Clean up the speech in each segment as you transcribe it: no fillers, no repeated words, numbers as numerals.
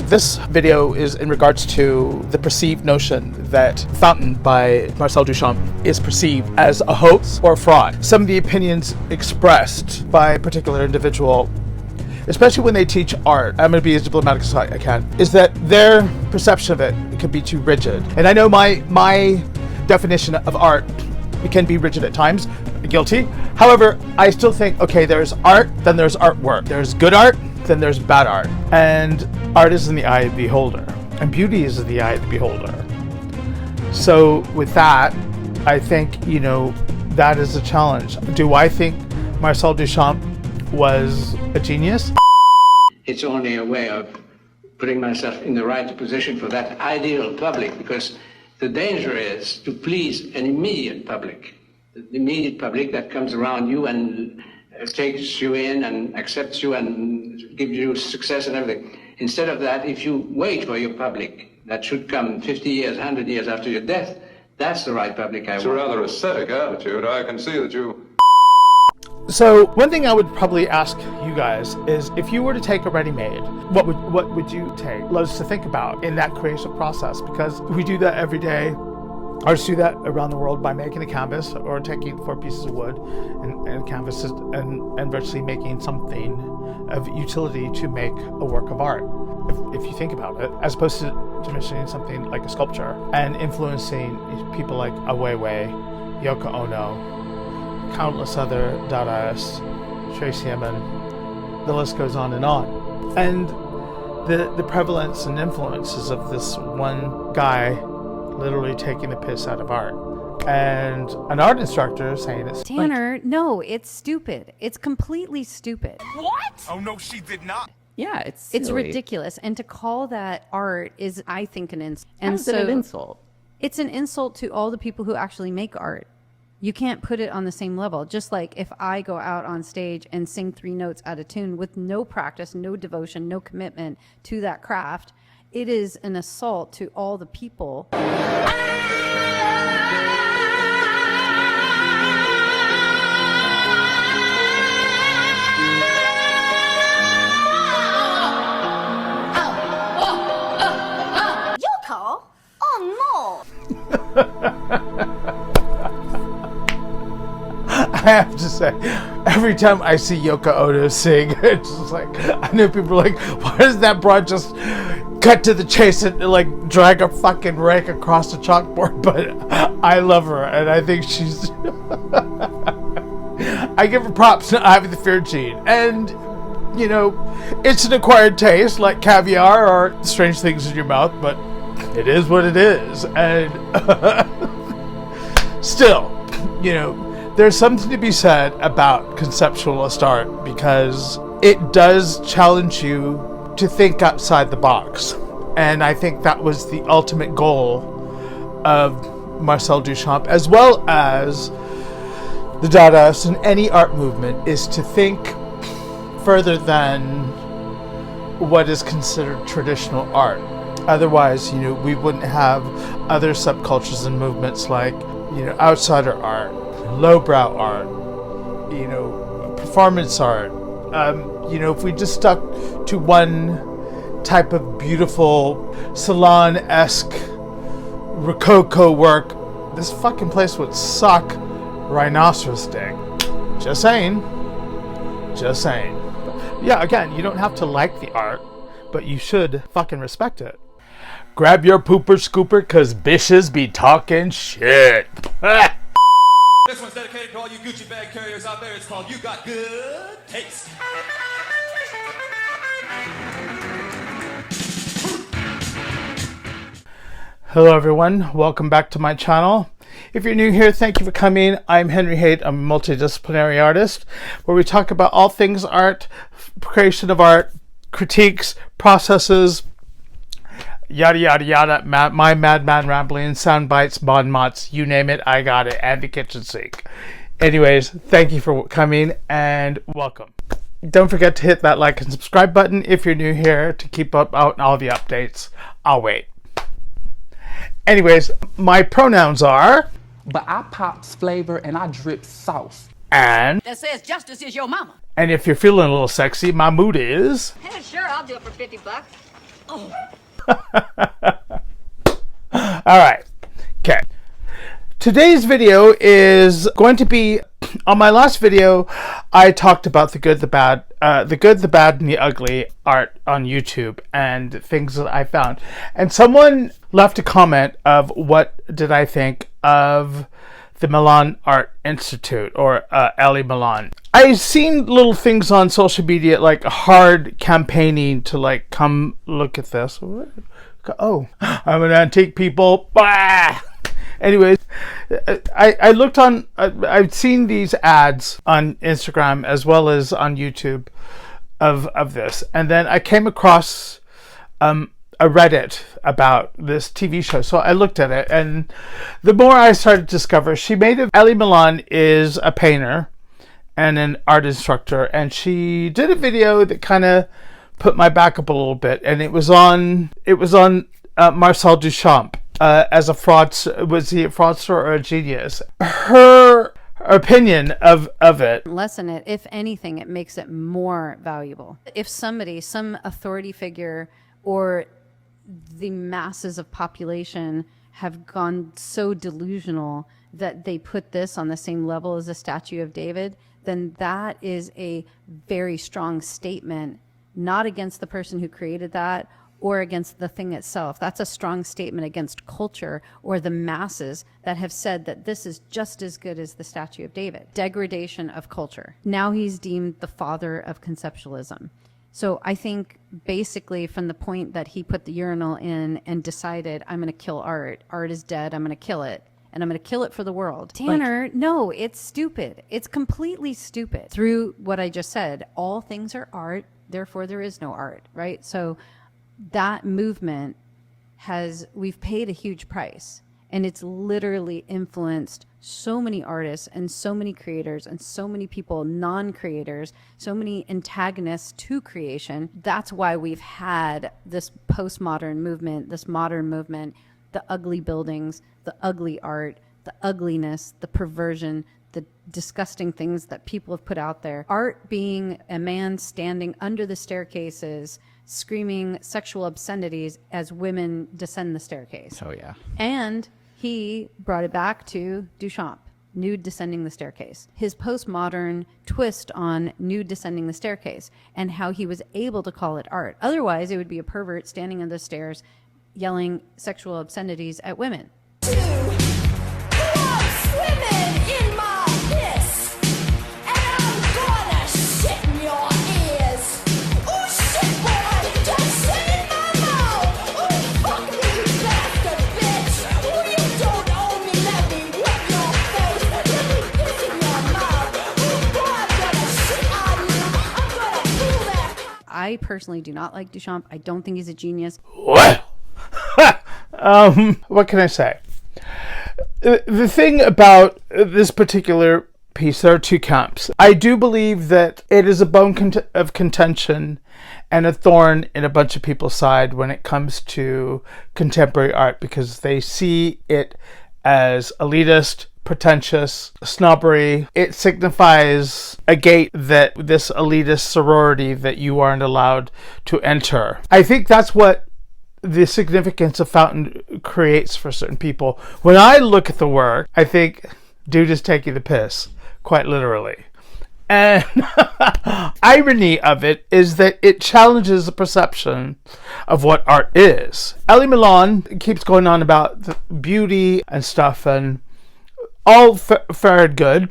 This video is in regards to the perceived notion that Fountain by Marcel Duchamp is perceived as a hoax or fraud. Some of the opinions expressed by a particular individual, especially when they teach art, I'm going to be as diplomatic as I can, is that their perception of it could be too rigid. And I know my definition of art, it can be rigid at times, guilty. However, I still think, okay, there's art, then there's artwork. There's good art, then there's bad art. And art is in the eye of the beholder, and beauty is in the eye of the beholder. So with that, I think, that is a challenge. Do I think Marcel Duchamp was a genius? It's only a way of putting myself in the right position for that ideal public, because the danger is to please an immediate public. The immediate public that comes around you and takes you in and accepts you and gives you success and everything. Instead of that, if you wait for your public that should come 50 years, 100 years after your death, that's the right public I want. It's a rather ascetic attitude. I can see that you... So one thing I would probably ask you guys is, if you were to take a ready-made, what would you take? Loads to think about in that creative process, because we do that every day. Artists do that around the world by making a canvas or taking 4 pieces of wood and canvases and virtually making something of utility to make a work of art. If you think about it, as opposed to commissioning something like a sculpture and influencing people like Weiwei, Yoko Oh No, countless other Dadaists, Tracy Emin, the list goes on. And the prevalence and influences of this one guy literally taking the piss out of art. And an art instructor saying it's... Tanner, no, it's stupid. It's completely stupid. What? Oh, no, she did not. Yeah, it's silly. It's ridiculous. And to call that art is, I think, an insult. And How's so it an insult? It's an insult to all the people who actually make art. You can't put it on the same level. Just like if I go out on stage and sing 3 notes out of tune with no practice, no devotion, no commitment to that craft, it is an assault to all the people. Yoko? Oh no! I have to say, every time I see Yoko Oh No sing, it's just like, I know people are like, why does that broad just cut to the chase and like drag a fucking rake across the chalkboard? But I love her, and I think she's... I give her props to having the fear gene. And, it's an acquired taste, like caviar or strange things in your mouth, but it is what it is. And still, there's something to be said about conceptualist art, because it does challenge you to think outside the box. And I think that was the ultimate goal of Marcel Duchamp, as well as the Dadaists and any art movement, is to think further than what is considered traditional art. Otherwise, we wouldn't have other subcultures and movements like, outsider art, lowbrow art, performance art. If we just stuck to one type of beautiful salon-esque Rococo work, this fucking place would suck rhinoceros dick. Just saying. Yeah, again, you don't have to like the art, but you should fucking respect it. Grab your pooper scooper, cause bitches be talking shit. This one's dedicated to all you Gucci bag carriers out there. It's called You Got Good Taste. Hello everyone, welcome back to my channel. If you're new here, thank you for coming. I'm Henry Haight, I'm a multidisciplinary artist, where we talk about all things art, creation of art, critiques, processes, yada yada yada, my madman rambling, sound bites, bon mots, you name it, I got it, and the kitchen sink. Anyways, thank you for coming and welcome. Don't forget to hit that like and subscribe button if you're new here to keep up on all the updates. I'll wait. Anyways, my pronouns are... But I pops flavor and I drip sauce. And... That says justice is your mama. And if you're feeling a little sexy, my mood is... Hey, sure, I'll do it for $50. All right. Okay. Today's video is going to be, on my last video, I talked about the good, the bad, and the ugly art on YouTube and things that I found. And someone left a comment of what did I think of the Milan Art Institute, or Elli Milan. I've seen little things on social media, like hard campaigning to like, come look at this. Oh, I'm an antique people. Bah! Anyways, I looked on, I've seen these ads on Instagram as well as on YouTube of this. And then I came across a Reddit about this TV show. So I looked at it, and the more I started to discover, Elli Milan is a painter and an art instructor. And she did a video that kind of put my back up a little bit. And it was on Marcel Duchamp. As a fraudster, was he a fraudster or a genius? Her opinion of it. Lessen it. If anything, it makes it more valuable. If somebody, some authority figure, or the masses of population have gone so delusional that they put this on the same level as the statue of David, then that is a very strong statement, not against the person who created that, or against the thing itself. That's a strong statement against culture or the masses that have said that this is just as good as the statue of David. Degradation of culture. Now he's deemed the father of conceptualism. So I think basically from the point that he put the urinal in and decided, I'm going to kill art. Art is dead. I'm going to kill it. And I'm going to kill it for the world. Tanner, no, it's stupid. It's completely stupid. Through what I just said, all things are art, therefore there is no art, right? So that movement we've paid a huge price, and it's literally influenced so many artists and so many creators and so many people, non-creators, so many antagonists to creation. That's why we've had this postmodern movement, this modern movement, the ugly buildings, the ugly art, the ugliness, the perversion, the disgusting things that people have put out there. Art being a man standing under the staircases screaming sexual obscenities as women descend the staircase. Oh, yeah. And he brought it back to Duchamp, nude descending the staircase. His postmodern twist on nude descending the staircase and how he was able to call it art. Otherwise, it would be a pervert standing on the stairs yelling sexual obscenities at women. I personally do not like Duchamp. I don't think he's a genius. Well, what can I say? The thing about this particular piece, there are two camps. I do believe that it is a bone of contention and a thorn in a bunch of people's side when it comes to contemporary art, because they see it as elitist, pretentious, snobbery. It signifies a gate that this elitist sorority that you aren't allowed to enter. I think that's what the significance of Fountain creates for certain people. When I look at the work, I think, dude is taking the piss, quite literally. And irony of it is that it challenges the perception of what art is. Elli Milan keeps going on about the beauty and stuff, and all fair and good.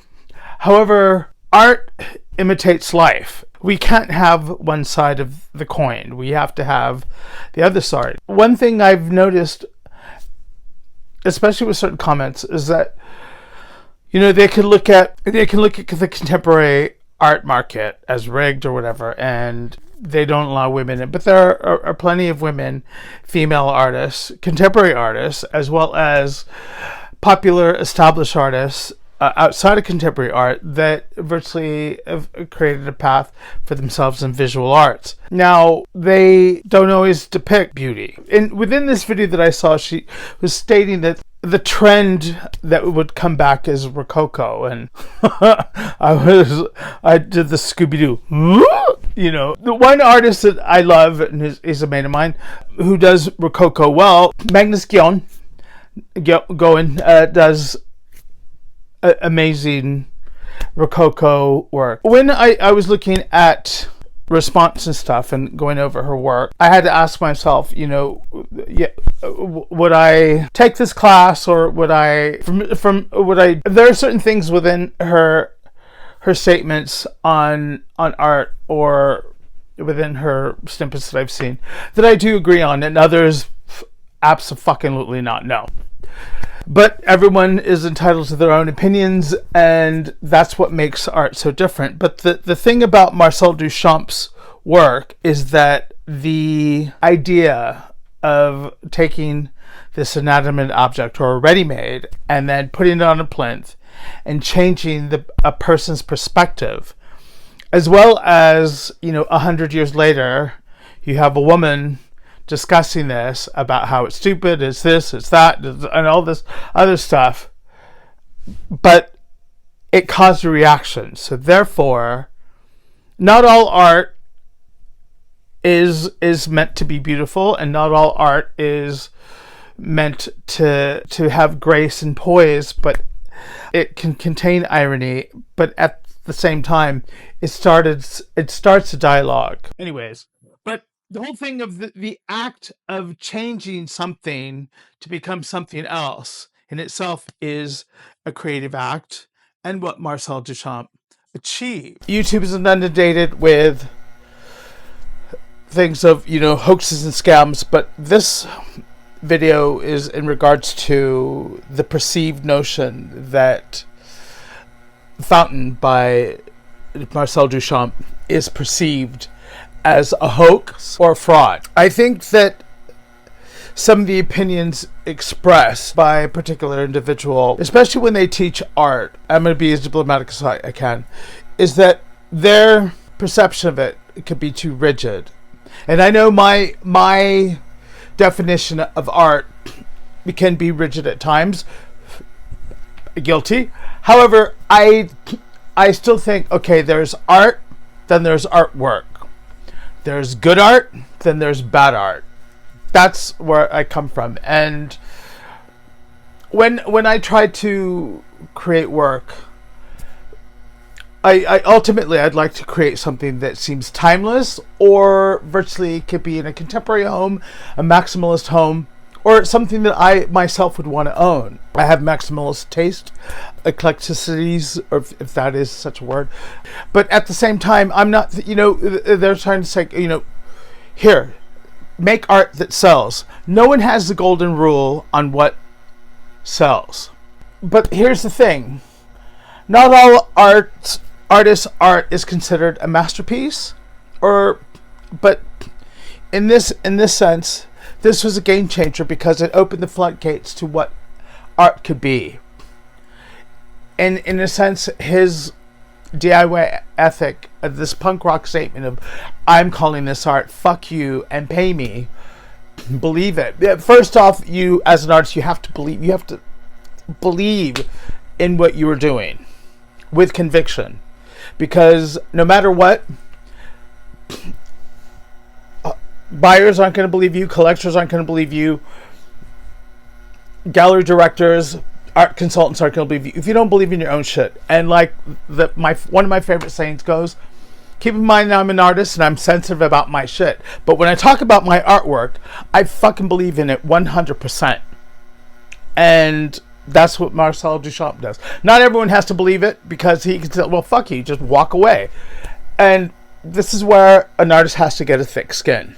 However, art imitates life. We can't have one side of the coin. We have to have the other side. One thing I've noticed, especially with certain comments, is that, you know, they can look at the contemporary art market as rigged or whatever, and they don't allow women in. But there are plenty of women, female artists, contemporary artists, as well as popular established artists outside of contemporary art that virtually have created a path for themselves in visual arts. Now, they don't always depict beauty. And within this video that I saw, she was stating that the trend that would come back is Rococo, and I did the Scooby-Doo. You know, the one artist that I love and is a mate of mine who does Rococo well, Magnus Goen does amazing Rococo work. When I was looking at response and stuff and going over her work, I had to ask myself, you know, would I take this class, or would I there are certain things within her statements on art, or within her snippets that I've seen, that I do agree on, and others absolutely not. No. But everyone is entitled to their own opinions, and that's what makes art so different. But the thing about Marcel Duchamp's work is that the idea of taking this inanimate object or a ready-made and then putting it on a plinth and changing a person's perspective, as well as, you know, 100 years later, you have a woman discussing this about how it's stupid, it's this, it's that, and all this other stuff, but it caused a reaction. So therefore, not all art is meant to be beautiful, and not all art is meant to have grace and poise, but it can contain irony, but at the same time, it starts a dialogue. Anyways, but the whole thing of the act of changing something to become something else in itself is a creative act, and what Marcel Duchamp achieved. YouTube is inundated with things of, you know, hoaxes and scams, but this video is in regards to the perceived notion that Fountain by Marcel Duchamp is perceived as a hoax or fraud. I think that some of the opinions expressed by a particular individual, especially when they teach art, I'm going to be as diplomatic as I can, is that their perception of it could be too rigid. And I know my definition of art can be rigid at times. Guilty. However, I still think, okay, there's art, then there's artwork. There's good art, then there's bad art. That's where I come from. And when I try to create work, I ultimately I'd like to create something that seems timeless, or virtually could be in a contemporary home, a maximalist home, or something that I myself would want to own. I have maximalist taste, eclecticities, or if that is such a word. But at the same time, I'm not, you know, they're trying to say, you know, here, make art that sells. No one has the golden rule on what sells. But here's the thing. Not all artists' art is considered a masterpiece, but in this sense, this was a game changer because it opened the floodgates to what art could be. And in a sense, his DIY ethic, this punk rock statement of, I'm calling this art, fuck you and pay me, believe it. First off, you as an artist, you have to believe in what you are doing with conviction, because no matter what, buyers aren't going to believe you, collectors aren't going to believe you, gallery directors, art consultants aren't going to believe you if you don't believe in your own shit. And like one of my favorite sayings goes, keep in mind that I'm an artist and I'm sensitive about my shit, but when I talk about my artwork, I fucking believe in it 100%. And that's what Marcel Duchamp does. Not everyone has to believe it, because he can say, well, fuck you, just walk away. And this is where an artist has to get a thick skin.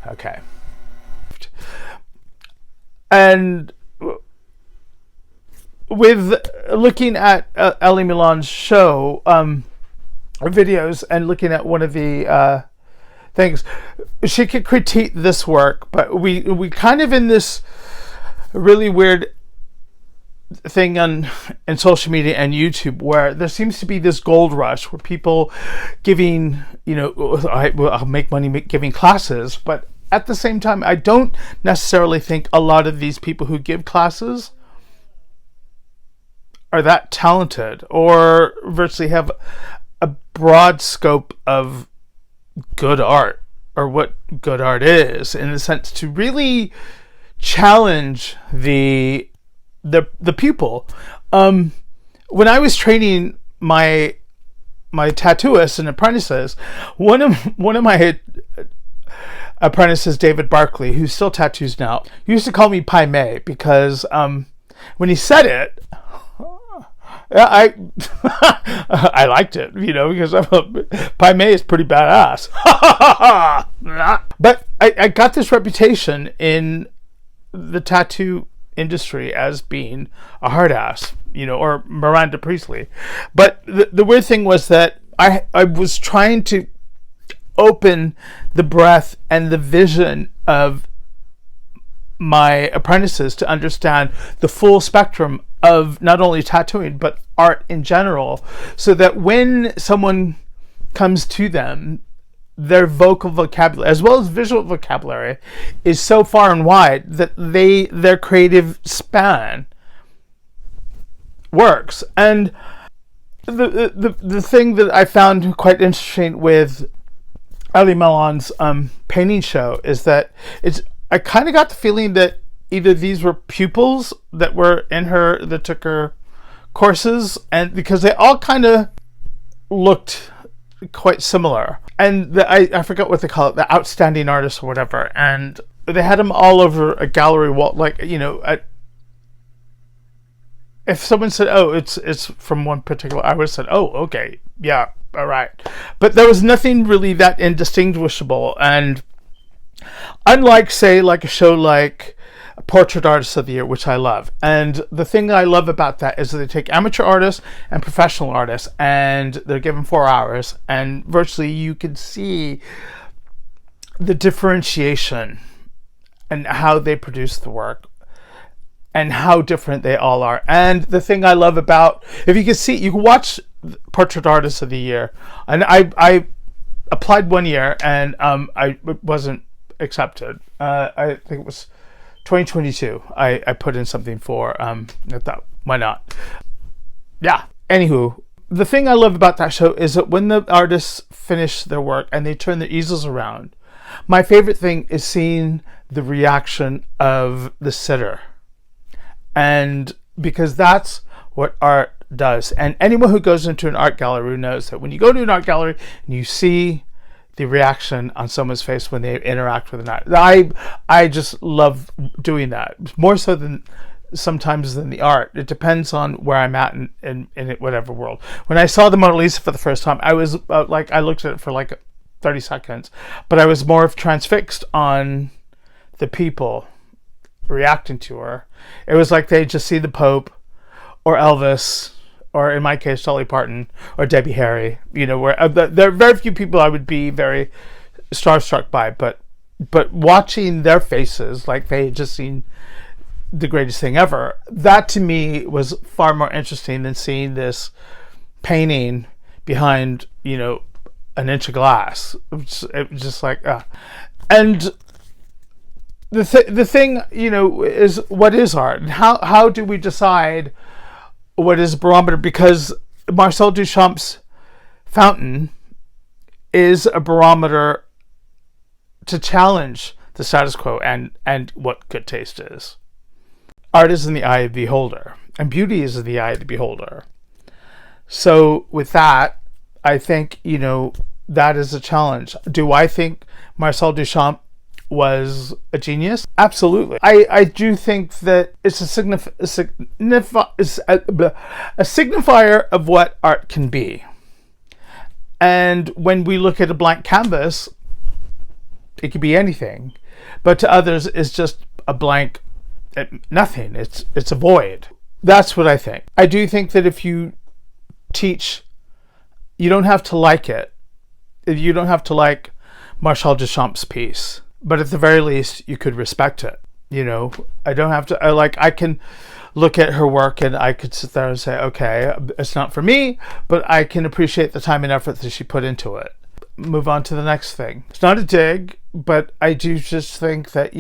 Okay. And with looking at Elli Milan's show, videos, and looking at one of the things, she could critique this work, but we kind of in this really weird thing in social media and YouTube, where there seems to be this gold rush where people giving, you know, I'll make money giving classes, but at the same time, I don't necessarily think a lot of these people who give classes are that talented or virtually have a broad scope of good art, or what good art is, in the sense to really challenge the pupil. When I was training my tattooists and apprentices, one of my apprentices, David Barkley, who still tattoos now, he used to call me Pei Mei because when he said it, I I liked it, because Pei Mei is pretty badass. But I got this reputation in the tattoo industry as being a hard ass, or Miranda Priestley. But the weird thing was that I was trying to open the breadth and the vision of my apprentices to understand the full spectrum of not only tattooing but art in general, so that when someone comes to them, their vocal vocabulary as well as visual vocabulary is so far and wide that their creative span works. And the thing that I found quite interesting with Elli Milan's painting show is that I kind of got the feeling that either these were pupils that were in her, that took her courses, and because they all kind of looked quite similar. And I forgot what they call it, the outstanding artists or whatever. And they had them all over a gallery wall, if someone said, "Oh, it's from one particular," I would have said, "Oh, okay, yeah, all right." But there was nothing really that indistinguishable. And unlike, say, like a show like Portrait Artists of the Year, which I love, and the thing I love about that is that they take amateur artists and professional artists, and they're given 4 hours, and virtually you can see the differentiation and how they produce the work and how different they all are. And the thing I love about, if you can see, you can watch Portrait Artists of the Year, and I applied 1 year and I wasn't accepted. I think it was 2022. I put in something for, I thought, why not? Yeah. Anywho, the thing I love about that show is that when the artists finish their work and they turn their easels around, my favorite thing is seeing the reaction of the sitter. And because that's what art does. And anyone who goes into an art gallery knows that when you go to an art gallery and you see the reaction on someone's face when they interact with an art, I just love doing that, more so than sometimes than the art. It depends on where I'm at in whatever world. When I saw the Mona Lisa for the first time, I was I looked at it for 30 seconds, but I was more transfixed on the people reacting to her. It was like they just see the Pope or Elvis, or in my case, Dolly Parton or Debbie Harry. Where there are very few people I would be very starstruck by, but watching their faces like they had just seen the greatest thing ever, that to me was far more interesting than seeing this painting behind an inch of glass. It was just like, and the thing is, what is art, and how do we decide what is a barometer? Because Marcel Duchamp's Fountain is a barometer to challenge the status quo and what good taste is. Art is in the eye of the beholder, and beauty is in the eye of the beholder. So with that, I think that is a challenge. Do I think Marcel Duchamp was a genius? Absolutely. I do think that it's a signifier of what art can be. And when we look at a blank canvas, it could be anything, but to others it's just a blank nothing. It's a void. That's what I think. I do think that if you teach, you don't have to like it. You don't have to like Marcel Duchamp's piece, but at the very least you could respect it. I don't have to, I can look at her work and I could sit there and say, okay, it's not for me, but I can appreciate the time and effort that she put into it. Move on to the next thing. It's not a dig, but I do just think that,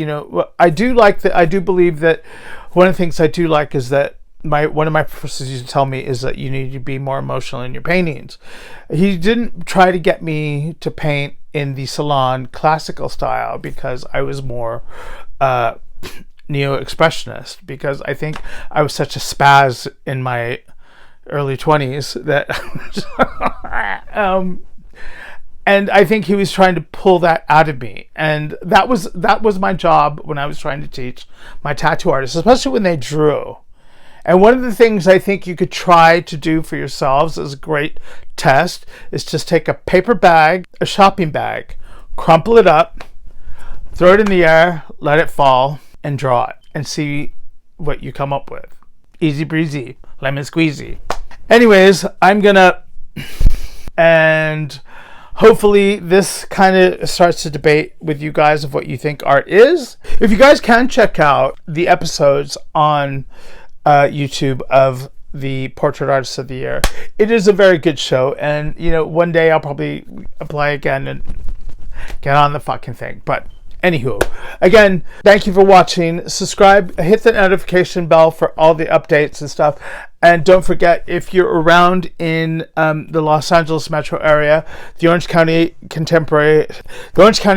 I do believe that one of the things I do like is that one of my professors used to tell me is that you need to be more emotional in your paintings. He didn't try to get me to paint in the salon classical style because I was more neo-expressionist, because I think I was such a spaz in my early 20s that and I think he was trying to pull that out of me, and that was my job when I was trying to teach my tattoo artists, especially when they drew. And one of the things I think you could try to do for yourselves as a great test is just take a paper bag, a shopping bag, crumple it up, throw it in the air, let it fall, and draw it, and see what you come up with. Easy breezy, lemon squeezy. Anyways, I'm gonna, and hopefully this kind of starts to debate with you guys of what you think art is. If you guys can check out the episodes on YouTube of the Portrait Artist of the Year, it is a very good show, and one day I'll probably apply again and get on the fucking thing. But anywho, again, thank you for watching. Subscribe, hit the notification bell for all the updates and stuff. And don't forget, if you're around in the Los Angeles metro area, the Orange County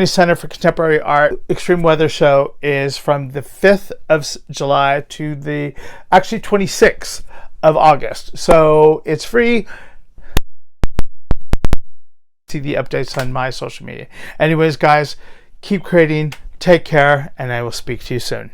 Center for Contemporary Art Extreme Weather Show is from the 5th of July to the 26th of August. So it's free. See the updates on my social media. Anyways, guys, keep creating, take care, and I will speak to you soon.